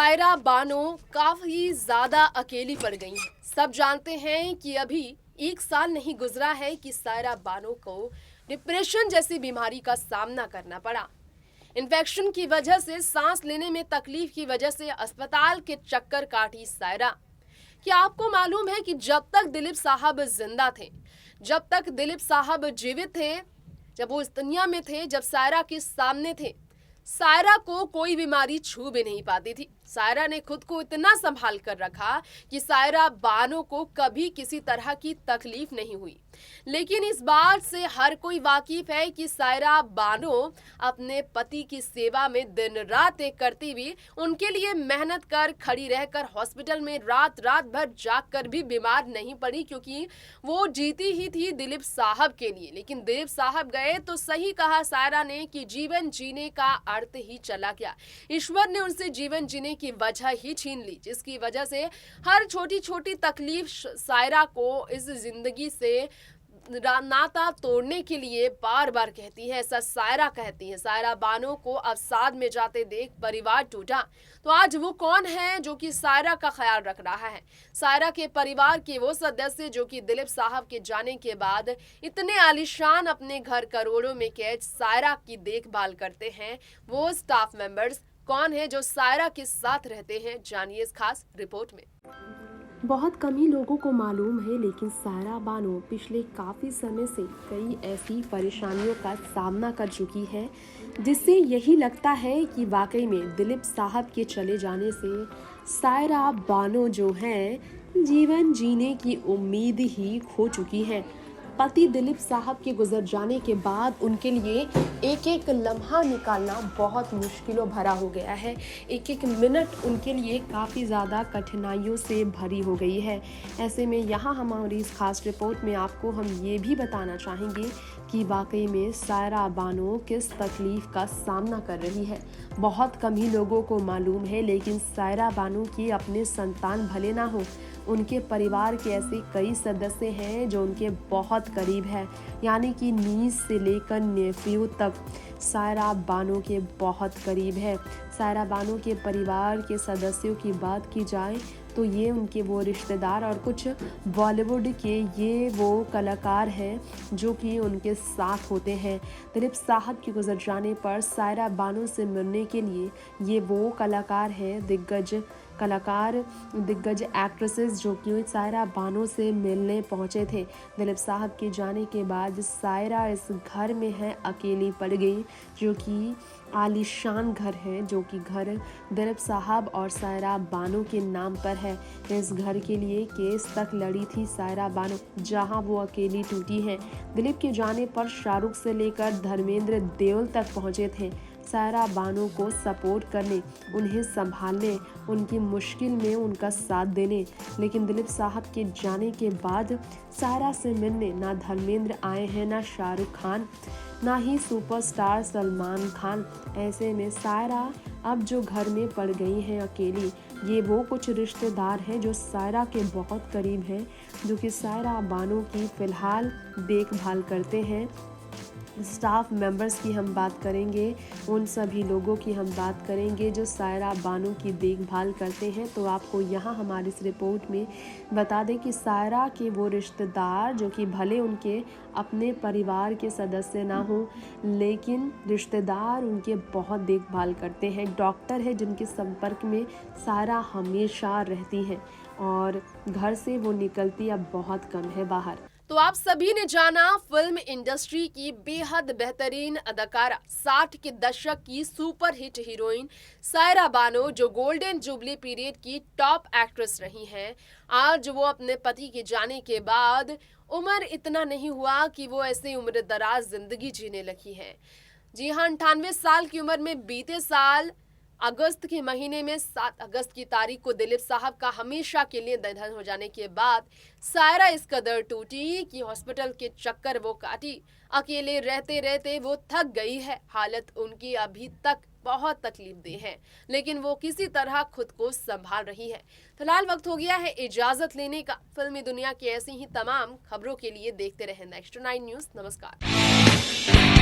सायरा बानो काफी ज्यादा अकेली पड़ गई हैं। सब जानते हैं कि अभी 1 साल नहीं गुजरा है कि सायरा बानो को डिप्रेशन जैसी बीमारी का सामना करना पड़ा। इन्फेक्शन की वजह से सांस लेने में तकलीफ की वजह से अस्पताल के चक्कर काटी सायरा। क्या आपको मालूम है कि जब तक दिलीप साहब जिंदा थे, जब तक दिलीप साहब जीवित थे, जब वो इस दुनिया में थे, जब सायरा के सामने थे, सायरा को कोई बीमारी छू भी नहीं पाती थी। सायरा ने खुद को इतना संभाल कर रखा कि सायरा बानो को कभी किसी तरह की तकलीफ नहीं हुई। लेकिन इस बात से हर कोई वाकिफ है कि सायरा बानो अपने पति की सेवा में दिन रात एक करती हुई उनके लिए मेहनत कर खड़ी रहकर हॉस्पिटल में रात रात भर जाग कर भी बीमार नहीं पड़ी, क्योंकि वो जीती ही थी दिलीप साहब के लिए। लेकिन दिलीप साहब गए तो सही कहा सायरा ने कि जीवन जीने का अर्थ ही चला गया। ईश्वर ने उनसे जीवन जीने की वजह ही छीन ली, जिसकी वजह से हर छोटी छोटी तकलीफ सायरा को इस जिंदगी से नाता तोड़ने के लिए बार बार कहती है। ऐसा सायरा कहती है। सायरा बानो को अवसाद में जाते देख परिवार टूटा। तो आज वो कौन है जो कि सायरा का ख्याल रख रहा है? सायरा के परिवार के वो सदस्य जो कि दिलीप साहब के जाने के बाद इतने आलीशान अपने घर करोड़ों में कैद सायरा की देखभाल करते हैं, वो स्टाफ मेंबर्स कौन है जो सायरा के साथ रहते हैं? जानिए इस खास रिपोर्ट में। बहुत कम ही लोगों को मालूम है, लेकिन सायरा बानो पिछले काफ़ी समय से कई ऐसी परेशानियों का सामना कर चुकी है, जिससे यही लगता है कि वाकई में दिलीप साहब के चले जाने से सायरा बानो जो है जीवन जीने की उम्मीद ही खो चुकी है। पति दिलीप साहब के गुजर जाने के बाद उनके लिए एक एक लम्हा निकालना बहुत मुश्किलों भरा हो गया है। एक एक मिनट उनके लिए काफ़ी ज़्यादा कठिनाइयों से भरी हो गई है। ऐसे में यहाँ हमारी इस खास रिपोर्ट में आपको हम ये भी बताना चाहेंगे कि वाकई में सायरा बानो किस तकलीफ़ का सामना कर रही है। बहुत कम ही लोगों को मालूम है, लेकिन सायरा बानो की अपने संतान भले ना हो, उनके परिवार के ऐसे कई सदस्य हैं जो उनके बहुत करीब है, यानी कि नीस से लेकर नेफ्यू तक सायरा बानो के बहुत करीब है। सायरा बानो के परिवार के सदस्यों की बात की जाए तो ये उनके वो रिश्तेदार और कुछ बॉलीवुड के ये वो कलाकार हैं जो कि उनके साथ होते हैं। दिलीप साहब के गुजर जाने पर सायरा बानो से मिलने के लिए ये वो कलाकार हैं, दिग्गज कलाकार, दिग्गज एक्ट्रेसेस जो कि सायरा बानो से मिलने पहुंचे थे। दिलीप साहब के जाने के बाद सायरा इस घर में है, अकेली पड़ गई, जो कि आलीशान घर है, जो कि घर दिलीप साहब और सायरा बानो के नाम पर है। इस घर के लिए केस तक लड़ी थी सायरा बानो, जहां वो अकेली टूटी है। दिलीप के जाने पर शाहरुख से लेकर धर्मेंद्र देओल तक पहुंचे थे सायरा बानो को सपोर्ट करने, उन्हें संभालने, उनकी मुश्किल में उनका साथ देने। लेकिन दिलीप साहब के जाने के बाद सायरा से मिलने ना धर्मेंद्र आए हैं, ना शाहरुख खान, ना ही सुपरस्टार सलमान खान। ऐसे में सायरा अब जो घर में पड़ गई हैं अकेली, ये वो कुछ रिश्तेदार हैं जो सायरा के बहुत करीब हैं, जो कि सायरा बानो की फ़िलहाल देखभाल करते हैं। स्टाफ मेंबर्स की हम बात करेंगे, उन सभी लोगों की हम बात करेंगे जो सायरा बानो की देखभाल करते हैं। तो आपको यहाँ हमारी इस रिपोर्ट में बता दें कि सायरा के वो रिश्तेदार जो कि भले उनके अपने परिवार के सदस्य ना हो, लेकिन रिश्तेदार उनके बहुत देखभाल करते हैं। डॉक्टर है जिनके संपर्क में सायरा हमेशा रहती है और घर से वो निकलती अब बहुत कम है बाहर। तो आप सभी ने जाना फिल्म इंडस्ट्री की बेहद बेहतरीन अदाकारा, 60 के दशक की super hit heroine Saira Bano, जो गोल्डन जुबली पीरियड की टॉप एक्ट्रेस रही हैं। आज वो अपने पति के जाने के बाद उम्र इतना नहीं हुआ कि वो ऐसे उम्र दराज जिंदगी जीने लगी है। जी हाँ, 98 साल की उम्र में बीते साल अगस्त के महीने में 7 अगस्त की तारीख को दिलीप साहब का हमेशा के लिए निधन हो जाने के बाद सायरा इस कदर टूटी कि हॉस्पिटल के चक्कर वो काटी। अकेले रहते रहते वो थक गई है। हालत उनकी अभी तक बहुत तकलीफदेह है, लेकिन वो किसी तरह खुद को संभाल रही है। फिलहाल वक्त हो गया है इजाजत लेने का। फिल्मी दुनिया की ऐसी ही तमाम खबरों के लिए देखते रहें नेक्स्ट 9 न्यूज़। नमस्कार।